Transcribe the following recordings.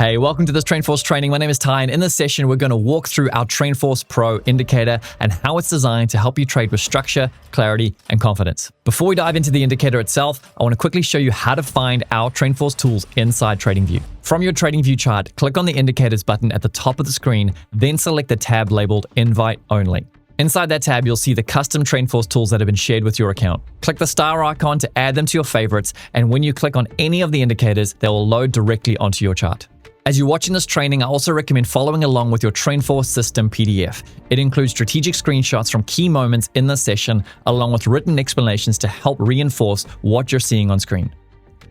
Hey, welcome to this TrendForce training. My name is Ty, and in this session, we're going to walk through our TrendForce Pro indicator and how it's designed to help you trade with structure, clarity, and confidence. Before we dive into the indicator itself, I want to quickly show you how to find our TrendForce tools inside TradingView. From your TradingView chart, click on the indicators button at the top of the screen, then select the tab labeled Invite Only. Inside that tab, you'll see the custom TrendForce tools that have been shared with your account. Click the star icon to add them to your favorites, and when you click on any of the indicators, they will load directly onto your chart. As you're watching this training, I also recommend following along with your TrendForce System PDF. It includes strategic screenshots from key moments in the session, along with written explanations to help reinforce what you're seeing on screen.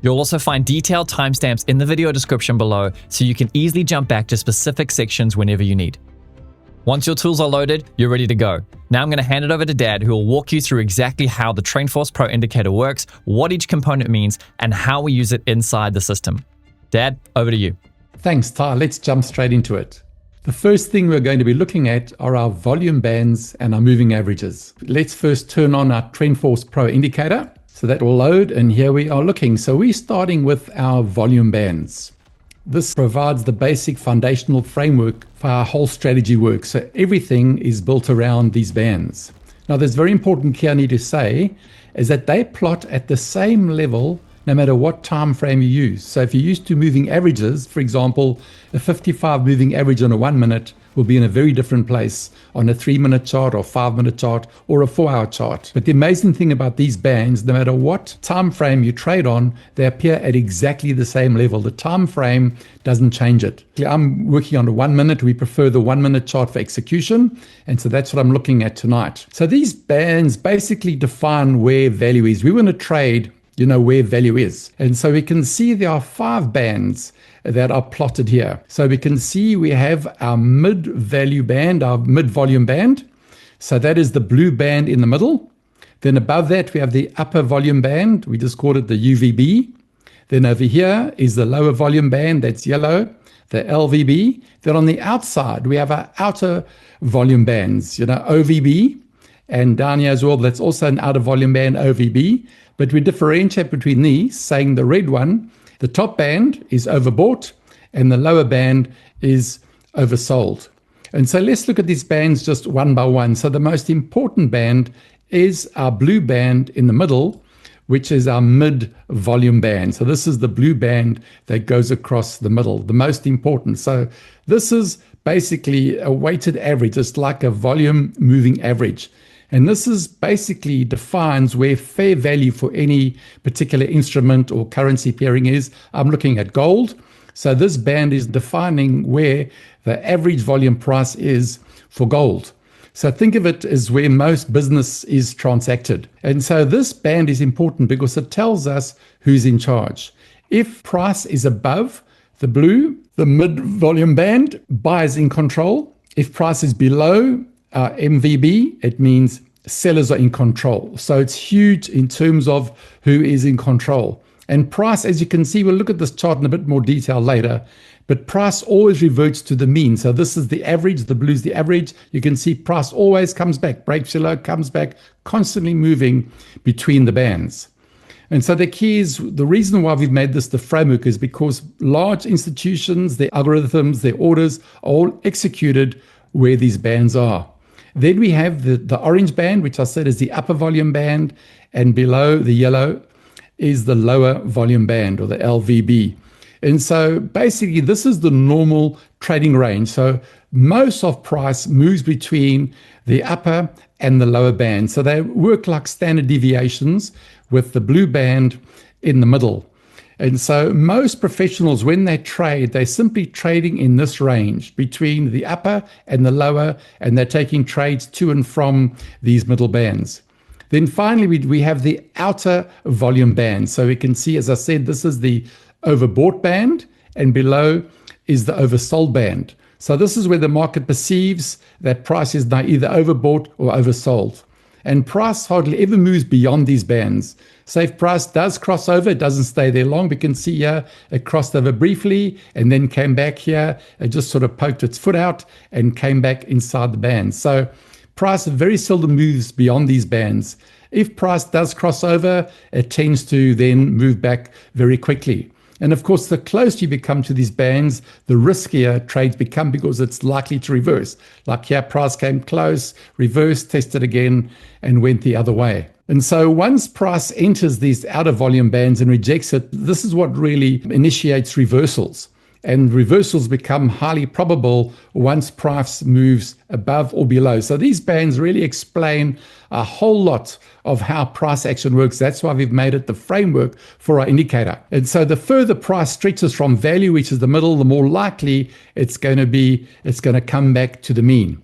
You'll also find detailed timestamps in the video description below, so you can easily jump back to specific sections whenever you need. Once your tools are loaded, you're ready to go. Now I'm going to hand it over to Dad, who will walk you through exactly how the TrendForce Pro indicator works, what each component means, and how we use it inside the system. Dad, over to you. Thanks, Ty. Let's jump straight into it. The first thing we're going to be looking at are our volume bands and our moving averages. Let's first turn on our TrendForce Pro indicator. So that will load, and here we are looking. So we're starting with our volume bands. This provides the basic foundational framework for our whole strategy work. So everything is built around these bands. Now, there's very important key I need to say is that they plot at the same level no matter what time frame you use. So if you're used to moving averages, for example, a 55 moving average on a 1 minute will be in a very different place on a 3-minute chart or 5-minute chart or a 4-hour chart. But the amazing thing about these bands, no matter what time frame you trade on, they appear at exactly the same level. The time frame doesn't change it. I'm working on a 1 minute. We prefer the 1 minute chart for execution. And so that's what I'm looking at tonight. So these bands basically define where value is. We want to trade where value is. And so we can see there are 5 bands that are plotted here. So we can see we have our mid-value band, our mid-volume band. So that is the blue band in the middle. Then above that, we have the upper volume band. We just called it the UVB. Then over here is the lower volume band, that's yellow, the LVB. Then on the outside, we have our outer volume bands, OVB. And down here as well, that's also an outer volume band, OVB. But we differentiate between these, saying the red one, the top band is overbought and the lower band is oversold. And so let's look at these bands just one by one. So the most important band is our blue band in the middle, which is our mid-volume band. So this is the blue band that goes across the middle, the most important. So this is basically a weighted average. It's like a volume moving average. And this is basically defines where fair value for any particular instrument or currency pairing is. I'm looking at gold. So this band is defining where the average volume price is for gold. So think of it as where most business is transacted. And so this band is important because it tells us who's in charge. If price is above the blue, the mid-volume band, buyers in control. If price is below MVB, it means sellers are in control. So it's huge in terms of who is in control. And price, as you can see, we'll look at this chart in a bit more detail later, but price always reverts to the mean. So this is the average, the blue's the average. You can see price always comes back, breaks below, comes back, constantly moving between the bands. And so the key is, the reason why we've made this the framework is because large institutions, their algorithms, their orders are all executed where these bands are. Then we have the orange band, which I said is the upper volume band, and below the yellow is the lower volume band, or the LVB. And so basically this is the normal trading range. So most of price moves between the upper and the lower band. So they work like standard deviations with the blue band in the middle. And so most professionals, when they trade, they're simply trading in this range between the upper and the lower, and they're taking trades to and from these middle bands. Then finally, we have the outer volume band. So we can see, as I said, this is the overbought band, and below is the oversold band. So this is where the market perceives that price is now either overbought or oversold. And price hardly ever moves beyond these bands. So if price does cross over, it doesn't stay there long. We can see here it crossed over briefly and then came back here. It just sort of poked its foot out and came back inside the band. So price very seldom moves beyond these bands. If price does cross over, it tends to then move back very quickly. And of course, the closer you become to these bands, the riskier trades become because it's likely to reverse. Like here, price came close, reversed, tested again, and went the other way. And so once price enters these outer volume bands and rejects it, this is what really initiates reversals. And reversals become highly probable once price moves above or below. So these bands really explain a whole lot of how price action works. That's why we've made it the framework for our indicator. And so the further price stretches from value, which is the middle, the more likely it's going to come back to the mean.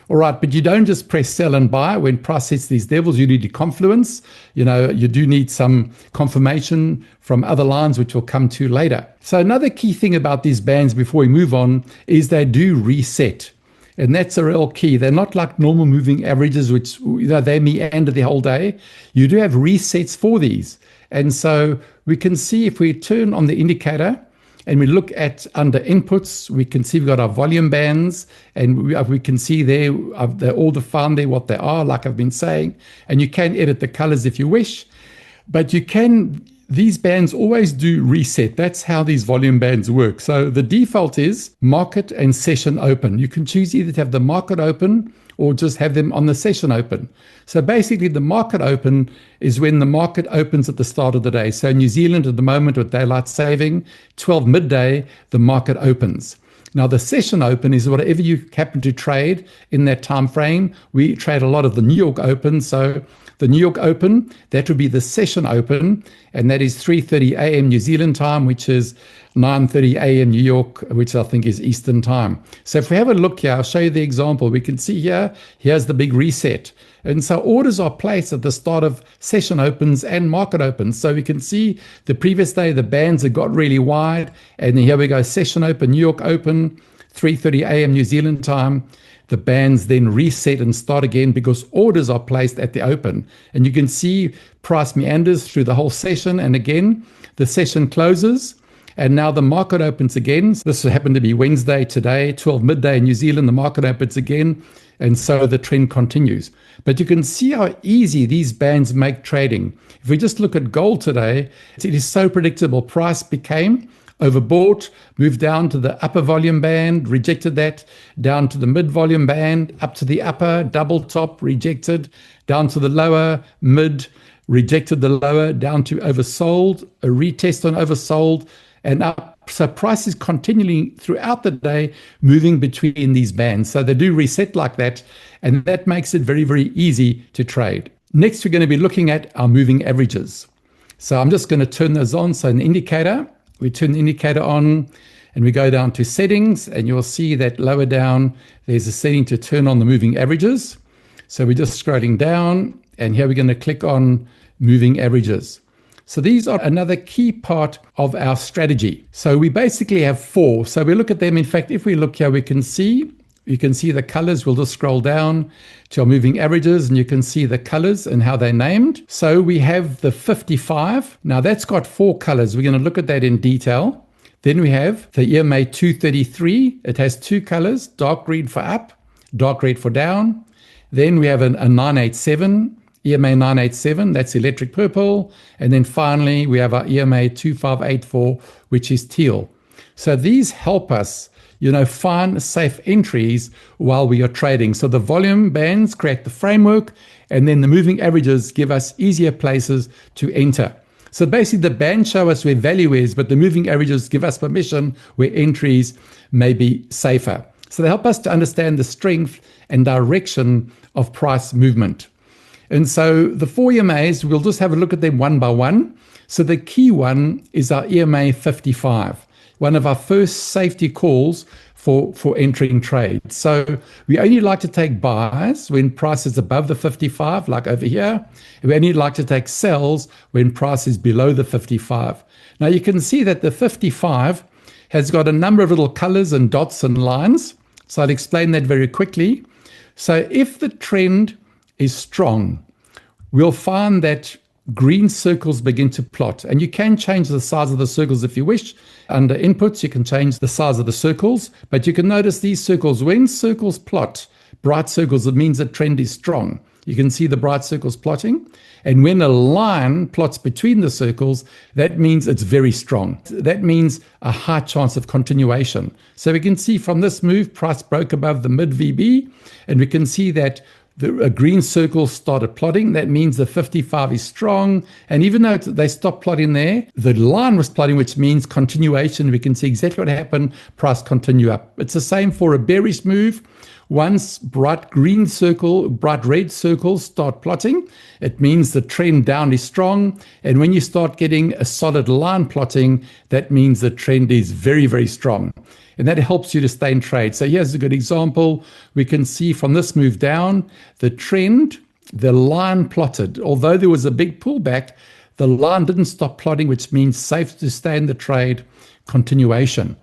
All right, but you don't just press sell and buy. When price hits these levels, you need a confluence. You do need some confirmation from other lines, which we'll come to later. So another key thing about these bands before we move on is they do reset. And that's a real key. They're not like normal moving averages, which they meander the whole day. You do have resets for these. And so we can see if we turn on the indicator, and we look at under inputs, we can see we've got our volume bands, and we can see there, they're all defined there, what they are, like I've been saying. And you can edit the colors if you wish, but these bands always do reset. That's how these volume bands work. So the default is market and session open. You can choose either to have the market open or just have them on the session open. So basically the market open is when the market opens at the start of the day. So in New Zealand at the moment with daylight saving, 12 midday, the market opens. Now the session open is whatever you happen to trade in that time frame. We trade a lot of the New York Open. So the New York Open, that would be the session open, and that is 3:30 a.m. New Zealand time, which is 9:30 a.m. New York, which I think is Eastern time. So if we have a look here, I'll show you the example. We can see here's the big reset. And so orders are placed at the start of session opens and market opens. So we can see the previous day, the bands have got really wide. And then here we go, session open, New York Open, 3:30 a.m. New Zealand time. The bands then reset and start again because orders are placed at the open. And you can see price meanders through the whole session. And again, the session closes. And now the market opens again. This happened to be Wednesday today, 12 midday in New Zealand. The market opens again. And so the trend continues. But you can see how easy these bands make trading. If we just look at gold today, it is so predictable. Price became overbought, moved down to the upper volume band, rejected that, down to the mid volume band, up to the upper, double top, rejected, down to the lower, mid, rejected the lower, down to oversold, a retest on oversold, and up. So price is continually throughout the day moving between these bands. So they do reset like that, and that makes it very, very easy to trade. Next, we're going to be looking at our moving averages. So I'm just going to turn those on. So an indicator, we turn the indicator on and we go down to settings, and you'll see that lower down, there's a setting to turn on the moving averages. So we're just scrolling down, and here we're going to click on moving averages. So these are another key part of our strategy. So we basically have four. So we look at them. In fact, if we look here, you can see the colors. We'll just scroll down to our moving averages, and you can see the colors and how they're named. So we have the 55. Now that's got four colors. We're going to look at that in detail. Then we have the EMA 233. It has two colors, dark green for up, dark red for down. Then we have a 987. EMA 987, that's electric purple. And then finally, we have our EMA 2584, which is teal. So these help us, find safe entries while we are trading. So the volume bands create the framework, and then the moving averages give us easier places to enter. So basically, the bands show us where value is, but the moving averages give us permission where entries may be safer. So they help us to understand the strength and direction of price movement. And so the four EMAs, we'll just have a look at them one by one. So the key one is our EMA 55, one of our first safety calls for entering trades. So we only like to take buys when price is above the 55, like over here. We only like to take sells when price is below the 55. Now you can see that the 55 has got a number of little colors and dots and lines. So I'll explain that very quickly. So if the trend is strong, we'll find that green circles begin to plot, and you can change the size of the circles if you wish. Under inputs, you can change the size of the circles, but you can notice these circles, when circles plot, bright circles, it means the trend is strong. You can see the bright circles plotting. And when a line plots between the circles, that means it's very strong. That means a high chance of continuation. So we can see from this move, price broke above the mid VB, and we can see that a green circle started plotting. That means the 55 is strong. And even though they stopped plotting there, the line was plotting, which means continuation. We can see exactly what happened. Price continue up. It's the same for a bearish move. Once bright red circles start plotting, it means the trend down is strong. And when you start getting a solid line plotting, that means the trend is very, very strong. And that helps you to stay in trade. So here's a good example. We can see from this move down, the trend, the line plotted. Although there was a big pullback, the line didn't stop plotting, which means safe to stay in the trade, continuation.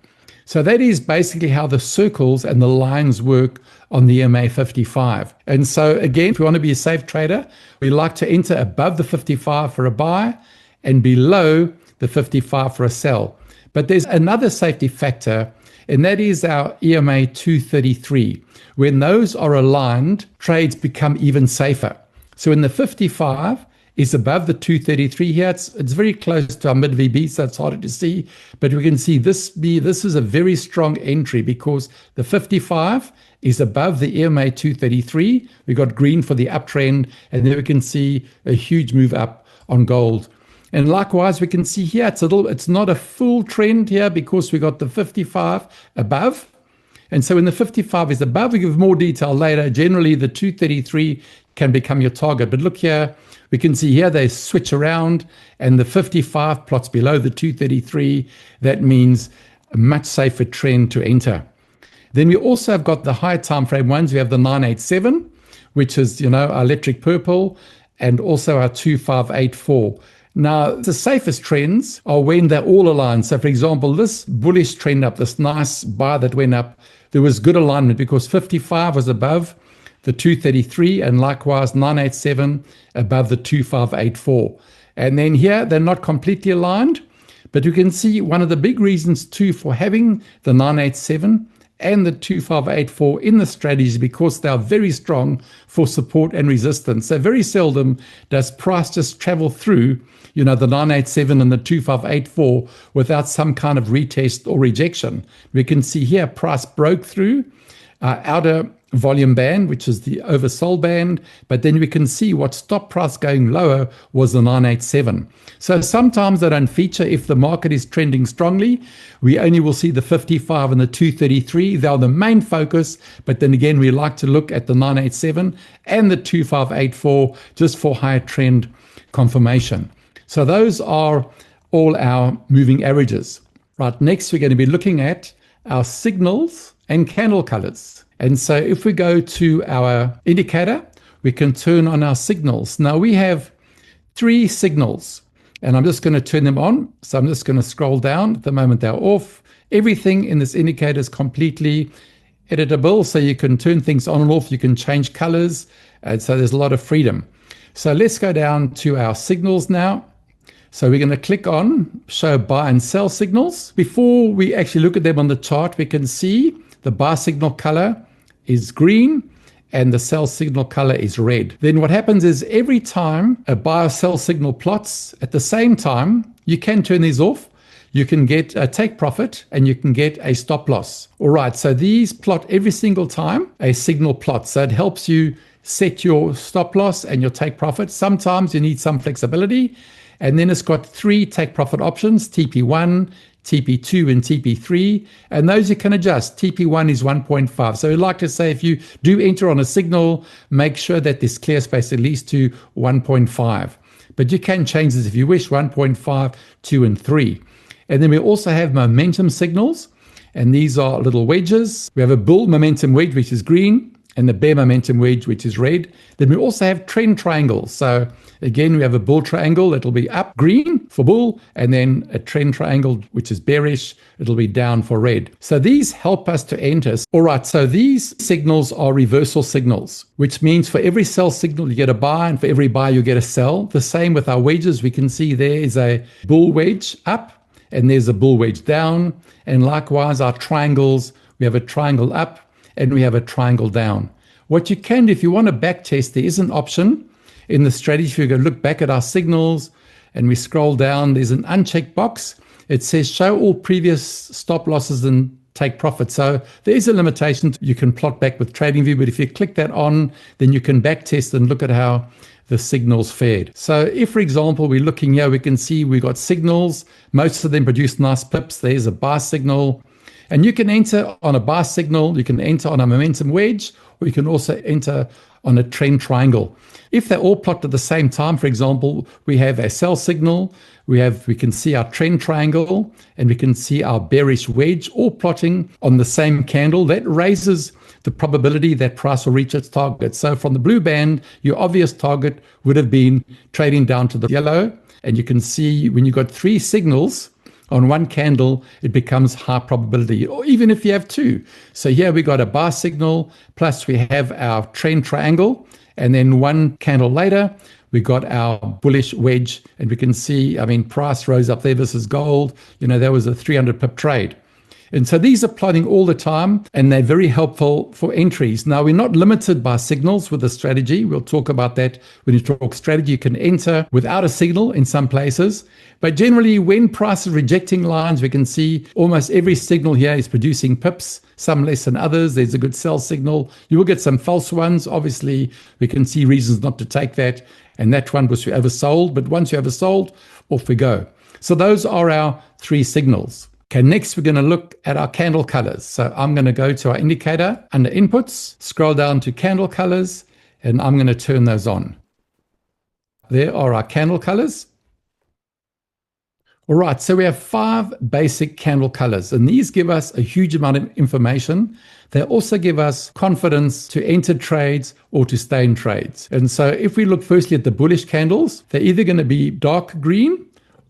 So that is basically how the circles and the lines work on the EMA 55. And so again, if we want to be a safe trader, we like to enter above the 55 for a buy and below the 55 for a sell. But there's another safety factor, and that is our EMA 233. When those are aligned, trades become even safer. So when the 55 is above the 233 here, it's very close to our mid VB, so it's harder to see. But we can see this is a very strong entry because the 55 is above the EMA 233. We got green for the uptrend, and there we can see a huge move up on gold. And likewise, we can see here, it's not a full trend here because we got the 55 above. And so when the 55 is above, we give more detail later. Generally, the 233 can become your target. But look here, we can see here they switch around and the 55 plots below the 233. That means a much safer trend to enter. Then we also have got the higher time frame ones. We have the 987, which is, our electric purple, and also our 2584. Now, the safest trends are when they're all aligned. So, for example, this bullish trend up, this nice bar that went up, there was good alignment because 55 was above the 233 and likewise 987 above the 2584. And then here, they're not completely aligned, but you can see one of the big reasons too for having the 987 and the 2584 in the strategy because they are very strong for support and resistance. So very seldom does price just travel through, the 987 and the 2584 without some kind of retest or rejection. We can see here price broke through outer volume band, which is the oversold band, but then we can see what stopped price going lower was the 987. So sometimes they don't feature. If the market is trending strongly, we only will see the 55 and the 233. They're the main focus, but then again, we like to look at the 987 and the 2584 just for higher trend confirmation. So those are all our moving averages. Right, next we're going to be looking at our signals and candle colors. And so if we go to our indicator, we can turn on our signals. Now we have 3 signals, and I'm just going to turn them on. So I'm just going to scroll down. At the moment they're off. Everything in this indicator is completely editable, so you can turn things on and off. You can change colors, and so there's a lot of freedom. So let's go down to our signals now. So we're going to click on show buy and sell signals. Before we actually look at them on the chart, we can see the buy signal color is green and the sell signal color is red. Then what happens is every time a buy or sell signal plots at the same time, you can turn these off. You can get a take profit and you can get a stop loss. All right, so these plot every single time a signal plots. So it helps you set your stop loss and your take profit. Sometimes you need some flexibility. And then it's got 3 take profit options, TP1, TP2 and TP3, and those you can adjust. TP1 is 1.5. So I'd like to say if you do enter on a signal, make sure that there's clear space at least to 1.5. But you can change this if you wish, 1.5, 2 and 3. And then we also have momentum signals, and these are little wedges. We have a bull momentum wedge, which is green, and the bear momentum wedge, which is red. Then we also have trend triangles. So again, we have a bull triangle. It'll be up green for bull, and then a trend triangle, which is bearish. It'll be down for red. So these help us to enter. All right, so these signals are reversal signals, which means for every sell signal, you get a buy, and for every buy, you get a sell. The same with our wedges. We can see there is a bull wedge up, and there's a bull wedge down. And likewise, our triangles, we have a triangle up, and we have a triangle down. What you can do, if you want to back test, there is an option in the strategy. If you go look back at our signals and we scroll down, there's an unchecked box. It says show all previous stop losses and take profit. So there is a limitation. You can plot back with TradingView, but if you click that on, then you can back test and look at how the signals fared. So if, for example, we're looking here, we can see we got signals. Most of them produce nice pips. There's a buy signal. And you can enter on a buy signal, you can enter on a momentum wedge, or you can also enter on a trend triangle. If they're all plotted at the same time, for example, we have a sell signal, we can see our trend triangle, and we can see our bearish wedge, all plotting on the same candle. That raises the probability that price will reach its target. So from the blue band, your obvious target would have been trading down to the yellow. And you can see when you've got three signals on one candle, it becomes high probability, or even if you have two. So here we got a buy signal, plus we have our trend triangle, and then one candle later, we got our bullish wedge, and we can see, price rose up there versus gold. That was a 300 pip trade. And so these are plotting all the time, and they're very helpful for entries. Now, we're not limited by signals with the strategy. We'll talk about that when you talk strategy. You can enter without a signal in some places. But generally, when price is rejecting lines, we can see almost every signal here is producing pips, some less than others. There's a good sell signal. You will get some false ones. Obviously, we can see reasons not to take that. And that one was you oversold. But once you oversold, off we go. So those are our three signals. Okay, next we're going to look at our candle colors. So I'm going to go to our indicator under inputs, scroll down to candle colors, and I'm going to turn those on. There are our candle colors. All right, so we have 5 basic candle colors, and these give us a huge amount of information. They also give us confidence to enter trades or to stay in trades. And so if we look firstly at the bullish candles, they're either going to be dark green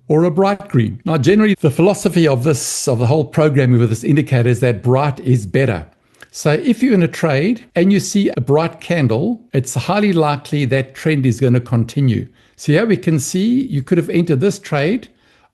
or a bright green. Now, generally, the philosophy of the whole program with this indicator is that bright is better. So if you're in a trade and you see a bright candle, it's highly likely that trend is going to continue. So here we can see you could have entered this trade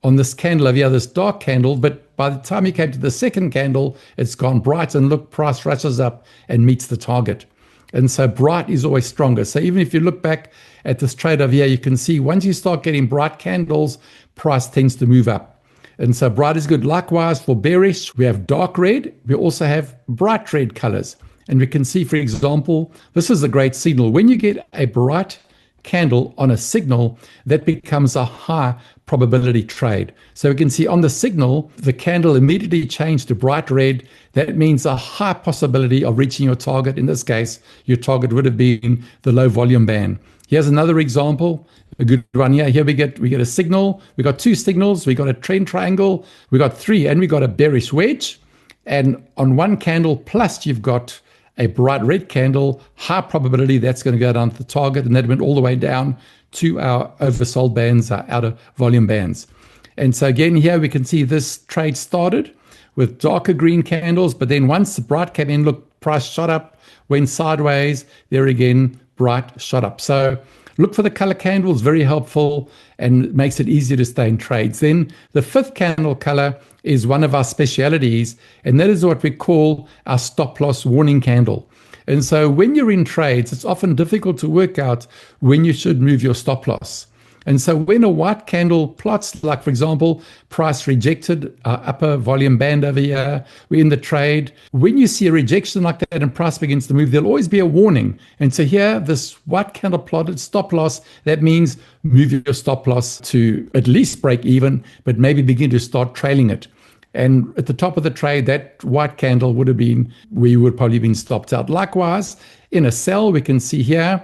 on this candle over here, this dark candle, but by the time you came to the second candle, it's gone bright, and look, price rushes up and meets the target. And so bright is always stronger. So even if you look back at this trade over here, you can see once you start getting bright candles, price tends to move up. And so bright is good. Likewise, for bearish, we have dark red. We also have bright red colors. And we can see, for example, this is a great signal. When you get a bright candle on a signal, that becomes a high probability trade. So we can see on the signal, the candle immediately changed to bright red. That means a high possibility of reaching your target. In this case, your target would have been the low volume band. Here's another example, a good one here. Here we get a signal. We got 2 signals. We got a trend triangle. We got 3, and we got a bearish wedge. And on one candle plus, you've got a bright red candle, high probability that's going to go down to the target, and that went all the way down to our oversold bands, our out of volume bands. And so again, here we can see this trade started with darker green candles, but then once the bright came in, look, price shot up, went sideways, there again, bright shot up. So look for the color candles, very helpful, and makes it easier to stay in trades. Then the 5th candle color is one of our specialities, and that is what we call our stop loss warning candle. And so when you're in trades, it's often difficult to work out when you should move your stop loss. And so when a white candle plots, like for example, price rejected our upper volume band over here, we're in the trade. When you see a rejection like that and price begins to move, there'll always be a warning. And so here, this white candle plotted stop loss, that means move your stop loss to at least break even, but maybe begin to start trailing it. And at the top of the trade, that white candle would have been where you would probably been stopped out. Likewise, in a sell, we can see here,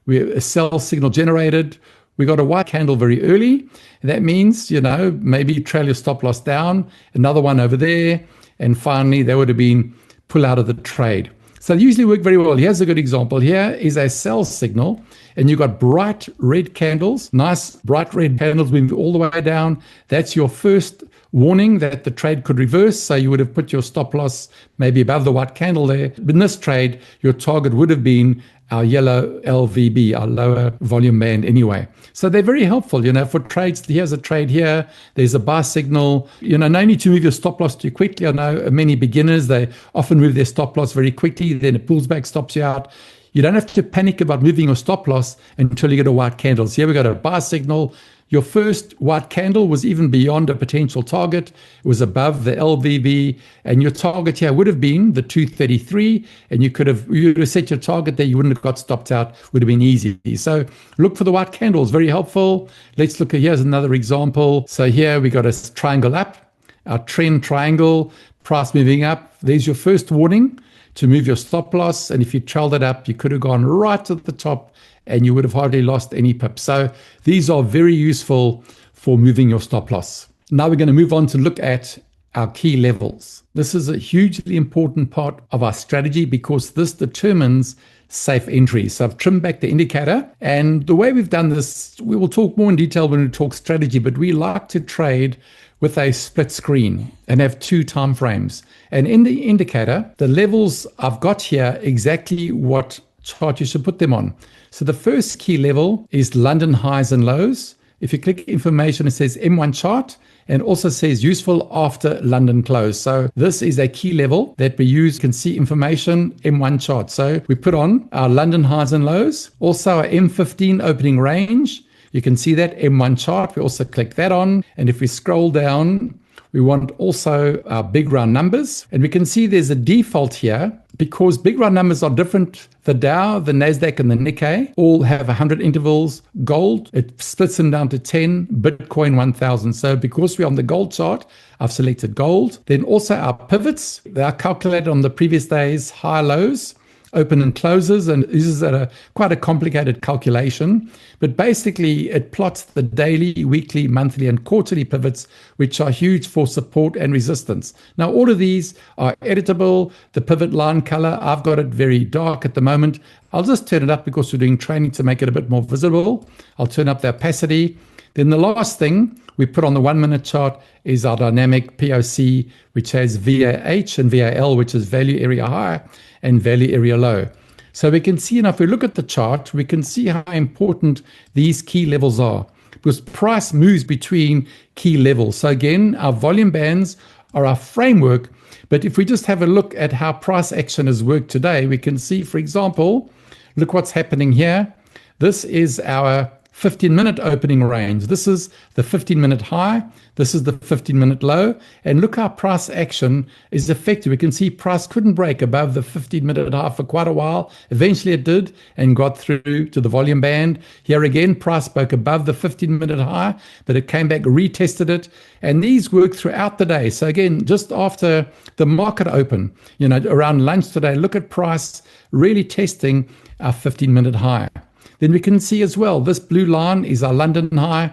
a sell signal generated. We got a white candle very early. That means, maybe trail your stop loss down, another one over there, and finally, that would have been pull out of the trade. So they usually work very well. Here's a good example. Here is a sell signal, and you've got bright red candles, nice bright red candles moving all the way down. That's your first warning that the trade could reverse. So you would have put your stop loss maybe above the white candle there. But in this trade, your target would have been our yellow LVB, our lower volume band anyway. So they're very helpful, for trades. Here's a trade here. There's a buy signal. No need to move your stop loss too quickly. I know many beginners, they often move their stop loss very quickly. Then it pulls back, stops you out. You don't have to panic about moving your stop loss until you get a white candle. So here we got a buy signal. Your first white candle was even beyond a potential target. It was above the LVB, and your target here would have been the 233, and you would have set your target there. You wouldn't have got stopped out. Would have been easy. So look for the white candles. Very helpful. Let's look at, here's another example. So here we got a triangle up, our trend triangle, price moving up. There's your first warning to move your stop loss. And if you trailed it up, you could have gone right to the top and you would have hardly lost any pips. So these are very useful for moving your stop loss. Now we're going to move on to look at our key levels. This is a hugely important part of our strategy because this determines safe entry. So I've trimmed back the indicator, and the way we've done this, we will talk more in detail when we talk strategy, but we like to trade with a split screen and have 2 time frames. And in the indicator, the levels I've got here exactly what chart you should put them on. So the first key level is London highs and lows. If you click information, it says M1 chart and also says useful after London close. So this is a key level that we use. You can see information M1 chart. So we put on our London highs and lows, also our M15 opening range. You can see that M1 chart. We also click that on. And if we scroll down, we want also our big round numbers. And we can see there's a default here because big round numbers are different. The Dow, the NASDAQ, and the Nikkei all have 100 intervals. Gold, it splits them down to 10. Bitcoin, 1,000. So because we're on the gold chart, I've selected gold. Then also our pivots. They are calculated on the previous day's high lows, open and closes, and this is quite a complicated calculation. But basically, it plots the daily, weekly, monthly, and quarterly pivots, which are huge for support and resistance. Now, all of these are editable. The pivot line color, I've got it very dark at the moment. I'll just turn it up because we're doing training to make it a bit more visible. I'll turn up the opacity. Then the last thing we put on the 1 minute chart is our dynamic POC, which has VAH and VAL, which is value area high and value area low. So we can see, now if we look at the chart, we can see how important these key levels are because price moves between key levels. So again, our volume bands are our framework. But if we just have a look at how price action has worked today, we can see, for example, look what's happening here. This is our 15-minute opening range. This is the 15-minute high. This is the 15-minute low. And look how price action is effective. We can see price couldn't break above the 15-minute high for quite a while. Eventually it did and got through to the volume band. Here again, price broke above the 15-minute high, but it came back, retested it. And these work throughout the day. So again, just after the market open, around lunch today, look at price really testing our 15-minute high. Then we can see as well, this blue line is our London high.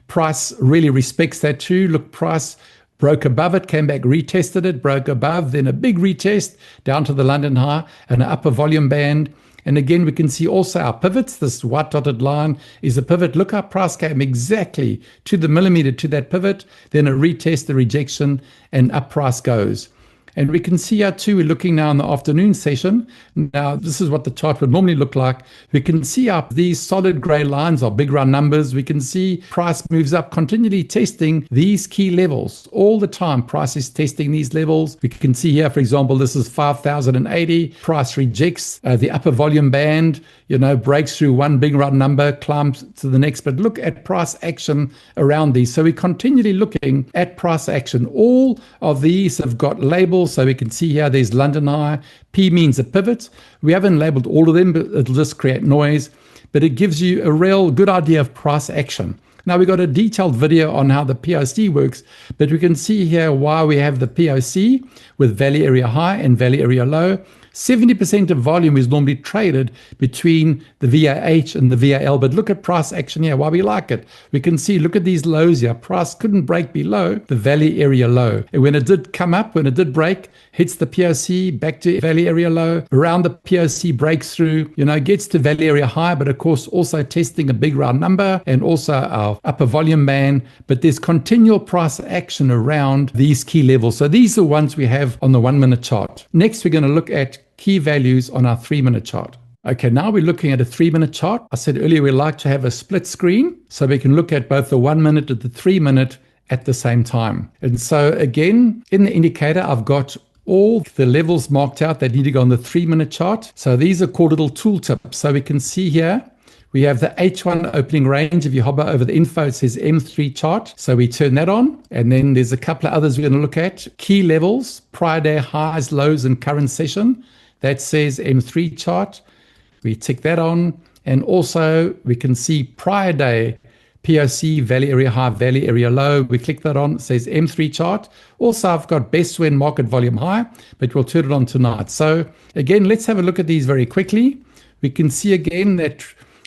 Price really respects that too. Look, price broke above it, came back, retested it, broke above, then a big retest down to the London high and an upper volume band. And again, we can see also our pivots. This white dotted line is a pivot. Look how price came exactly to the millimeter to that pivot, then a retest, the rejection, and up price goes. And we can see here too, we're looking now in the afternoon session. Now, this is what the chart would normally look like. We can see up these solid gray lines are big round numbers. We can see price moves up, continually testing these key levels. All the time, price is testing these levels. We can see here, for example, this is 5,080. Price rejects the upper volume band, breaks through one big round number, climbs to the next. But look at price action around these. So we're continually looking at price action. All of these have got labels. So we can see here there's London high. P means a pivot. We haven't labeled all of them, but it'll just create noise. But it gives you a real good idea of price action. Now we've got a detailed video on how the POC works, but we can see here why we have the POC with value area high and value area low. 70% of volume is normally traded between the VAH and the VAL, but look at price action here, why we like it. We can see, look at these lows here. Price couldn't break below the value area low. And when it did come up, when it did break, hits the POC, back to value area low, around the POC breaks through, gets to value area high, but of course also testing a big round number and also our upper volume band. But there's continual price action around these key levels. So these are ones we have on the 1 minute chart. Next, we're going to look at key values on our 3 minute chart. Okay, now we're looking at a 3 minute chart. I said earlier we like to have a split screen so we can look at both the 1 minute and the 3 minute at the same time. And so again, in the indicator, I've got all the levels marked out that need to go on the 3-minute chart. So these are called little tooltips. So we can see here, we have the H1 opening range. If you hover over the info, it says M3 chart. So we turn that on. And then there's a couple of others we're going to look at. Key levels, prior day highs, lows, and current session. That says M3 chart. We tick that on. And also we can see prior day POC, value area high, value area low. We click that on, it says M3 chart. Also, I've got best when market volume high, but we'll turn it on tonight. So again, let's have a look at these very quickly. We can see again that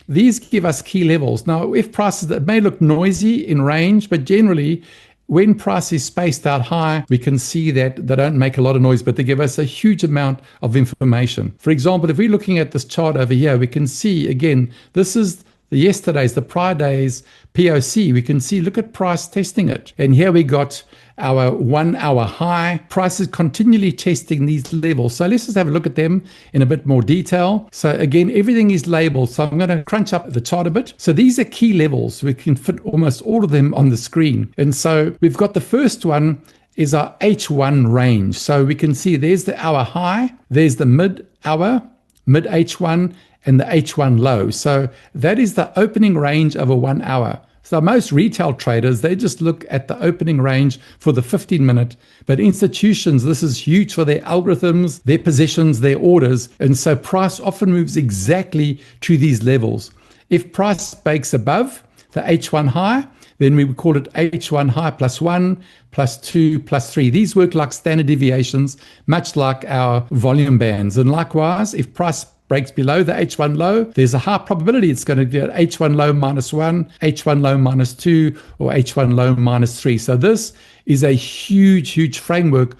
these give us key levels. Now, if prices that may look noisy in range, but generally when price is spaced out high, we can see that they don't make a lot of noise, but they give us a huge amount of information. For example, if we're looking at this chart over here, we can see again, this is the prior day's POC. We can see, look at price testing it. And here we got our 1 hour high. Price is continually testing these levels. So let's just have a look at them in a bit more detail. So again, everything is labeled. So I'm going to crunch up the chart a bit. So these are key levels. We can fit almost all of them on the screen. And so we've got the first one is our H1 range. So we can see there's the hour high. There's the mid hour, mid H1, and the H1 low. So that is the opening range of a 1 hour. So most retail traders, they just look at the opening range for the 15-minute. But institutions, this is huge for their algorithms, their positions, their orders. And so price often moves exactly to these levels. If price breaks above the H1 high, then we would call it H1 high plus 1, plus 2, plus 3. These work like standard deviations, much like our volume bands. And likewise, if price breaks below the H1 low, there's a high probability it's going to get H1 low minus 1, H1 low minus 2, or H1 low minus 3. So this is a huge framework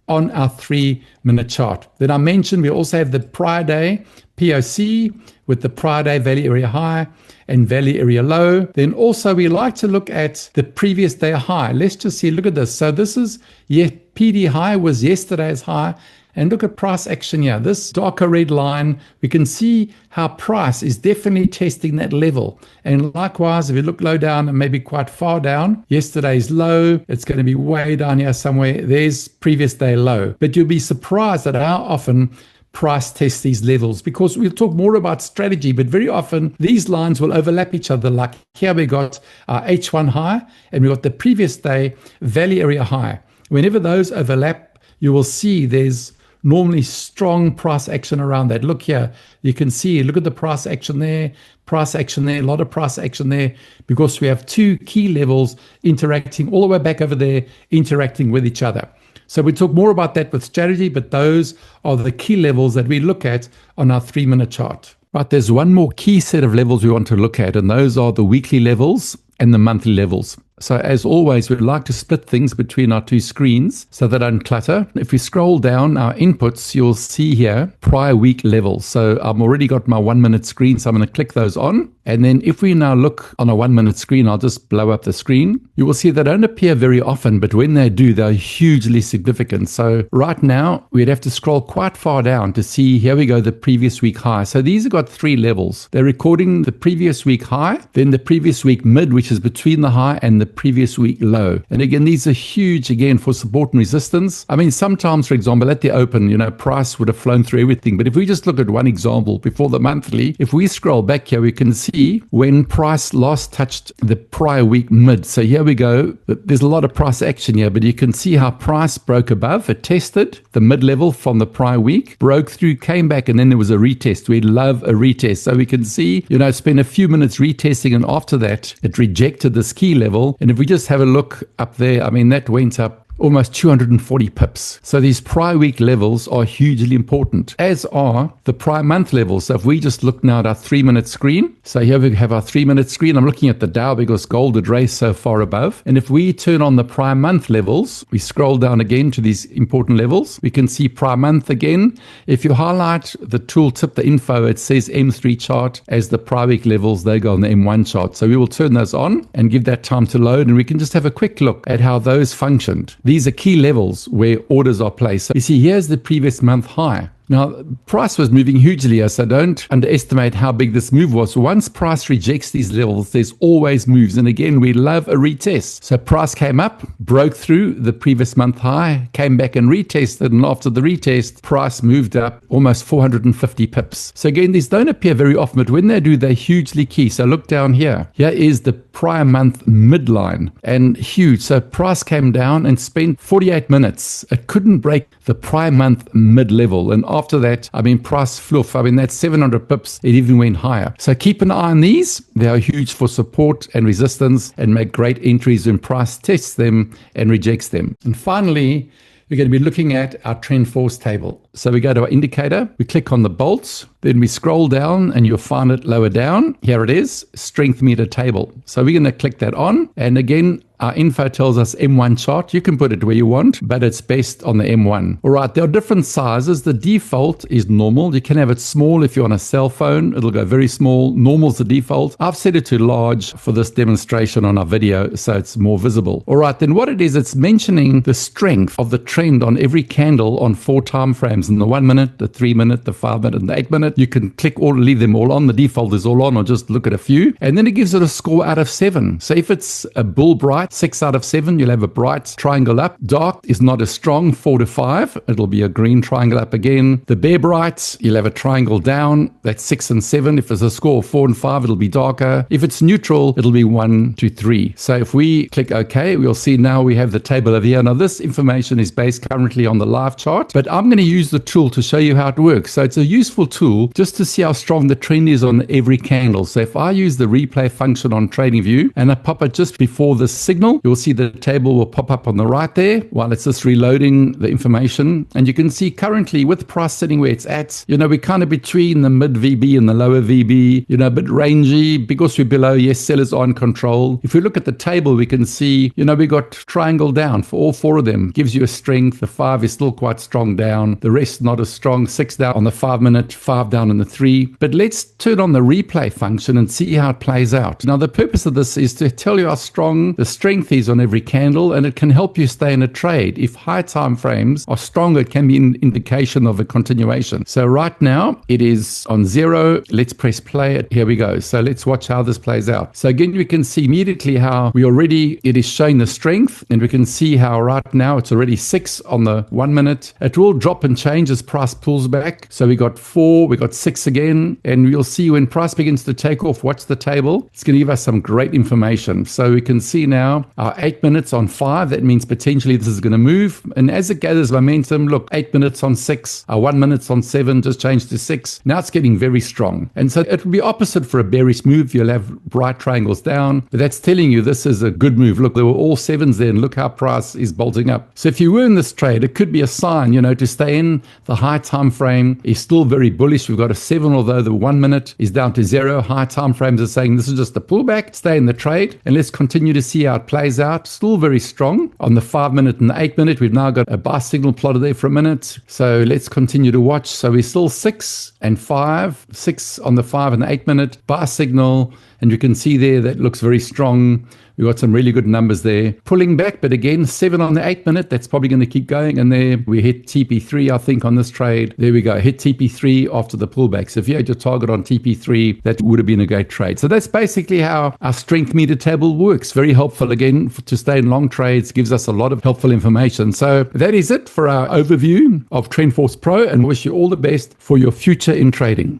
on our 3-minute chart. Then I mentioned we also have the prior day POC with the prior day value area high and value area low. Then also we like to look at the previous day high. Let's just see, look at this. So this is, PD high was yesterday's high. And look at price action here. This darker red line, we can see how price is definitely testing that level. And likewise, if you look low down and maybe quite far down, yesterday's low, it's going to be way down here somewhere. There's previous day low. But you'll be surprised at how often price tests these levels, because we'll talk more about strategy, but very often these lines will overlap each other. Like here we got our H1 high and we got the previous day value area high. Whenever those overlap, you will see there's normally strong price action around that. Look here, you can see, look at the price action there, a lot of price action there, because we have two key levels interacting all the way back over there, interacting with each other. So we talk more about that with strategy, but those are the key levels that we look at on our 3-minute chart. But there's one more key set of levels we want to look at, and those are the weekly levels and the monthly levels. So as always, we'd like to split things between our two screens so they don't clutter. If we scroll down our inputs, you'll see here prior week levels. So I've already got my 1-minute screen, so I'm going to click those on. And then if we now look on a 1-minute screen, I'll just blow up the screen. You will see they don't appear very often, but when they do, they're hugely significant. So right now, we'd have to scroll quite far down to see, here we go, the previous week high. So these have got 3 levels. They're recording the previous week high, then the previous week mid, which is between the high and the previous week low. And again, these are huge, again, for support and resistance. I mean, sometimes, for example, at the open, price would have flown through everything. But if we just look at one example before the monthly, if we scroll back here, we can see when price last touched the prior week mid. So here we go. There's a lot of price action here, but you can see how price broke above. It tested the mid level from the prior week, broke through, came back, and then there was a retest. We love a retest. So we can see, spend a few minutes retesting, and after that, it rejected this key level. And if we just have a look up there, I mean, that went up almost 240 pips. So these prior week levels are hugely important, as are the prior month levels. So if we just look now at our 3-minute screen, so here we have our 3-minute screen. I'm looking at the Dow because gold had raced so far above. And if we turn on the prior month levels, we scroll down again to these important levels, we can see prior month again. If you highlight the tooltip, the info, it says M3 chart as the prior week levels, they go on the M1 chart. So we will turn those on and give that time to load, and we can just have a quick look at how those functioned. These are key levels where orders are placed. So you see, here's the previous month high. Now, price was moving hugely here, so don't underestimate how big this move was. Once price rejects these levels, there's always moves. And again, we love a retest. So price came up, broke through the previous month high, came back and retested. And after the retest, price moved up almost 450 pips. So again, these don't appear very often, but when they do, they're hugely key. So look down here. Here is the prior month midline, and huge. So price came down and spent 48 minutes. It couldn't break the prior month mid level. And after that, price flew. That's 700 pips. It even went higher. So keep an eye on these. They are huge for support and resistance, and make great entries when price tests them and rejects them. And finally, we're going to be looking at our TrendForce table. So we go to our indicator, we click on the bolts, then we scroll down and you'll find it lower down. Here it is, strength meter table. So we're going to click that on. And again, our info tells us M1 chart. You can put it where you want, but it's best on the M1. All right, there are different sizes. The default is normal. You can have it small if you're on a cell phone. It'll go very small. Normal's the default. I've set it to large for this demonstration on our video, so it's more visible. All right, then what it is, it's mentioning the strength of the trend on every candle on 4 time frames, in the 1 minute, the 3 minute, the 5 minute, and the 8 minute. You can click or leave them all on. The default is all on, or just look at a few. And then it gives it a score out of 7. So if it's a bull bright, 6 out of 7, you'll have a bright triangle up. Dark is not as strong, 4 to 5. It'll be a green triangle up again. The bear bright, you'll have a triangle down. That's 6 and 7. If there's a score of 4 and 5, it'll be darker. If it's neutral, it'll be 1 to 3. So if we click OK, we'll see now we have the table over here. Now this information is based currently on the live chart, but I'm going to use the tool to show you how it works. So it's a useful tool just to see how strong the trend is on every candle. So if I use the replay function on TradingView and I pop it just before the signal, you'll see the table will pop up on the right there while it's just reloading the information. And you can see currently with price sitting where it's at, we're kind of between the mid VB and the lower VB, a bit rangy because we're below. Yes, sellers are in control. If we look at the table, we can see, we got triangle down for all 4 of them. Gives you a strength. The 5 is still quite strong down. The rest not as strong. 6 down on the 5 minute, 5 down on the 3. But let's turn on the replay function and see how it plays out. Now, the purpose of this is to tell you how strong the strength is on every candle, and it can help you stay in a trade. If high time frames are stronger, it can be an indication of a continuation. So right now it is on 0. Let's press play. Here we go. So let's watch how this plays out. So again, we can see immediately how it is showing the strength, and we can see how right now it's already 6 on the 1 minute. It will drop and change as price pulls back. So we got 4, we got 6 again, and you'll see when price begins to take off, watch the table. It's going to give us some great information. So we can see now our 8 minutes on 5. That means potentially this is going to move. And as it gathers momentum, look, 8 minutes on 6, 1 minute on 7 just changed to 6. Now it's getting very strong. And so it will be opposite for a bearish move. You'll have bright triangles down, but that's telling you this is a good move. Look, there were all 7s there, and look how price is bolting up. So if you were in this trade, it could be a sign, to stay in. The high time frame is still very bullish. We've got a 7, although the 1 minute is down to 0. High time frames are saying this is just a pullback. Stay in the trade, and let's continue to see how it plays out. Still very strong on the 5 minute and the 8 minute. We've now got a buy signal plotted there for a minute. So let's continue to watch. So we're still 6 and 5, 6 on the 5 and the 8 minute buy signal. And you can see there that looks very strong. We've got some really good numbers there. Pulling back, but again, 7 on the 8 minute. That's probably going to keep going. And there we hit TP3, I think, on this trade. There we go. Hit TP3 after the pullback. So if you had your target on TP3, that would have been a great trade. So that's basically how our strength meter table works. Very helpful, again, to stay in long trades. Gives us a lot of helpful information. So that is it for our overview of TrendForce Pro, and wish you all the best for your future in trading.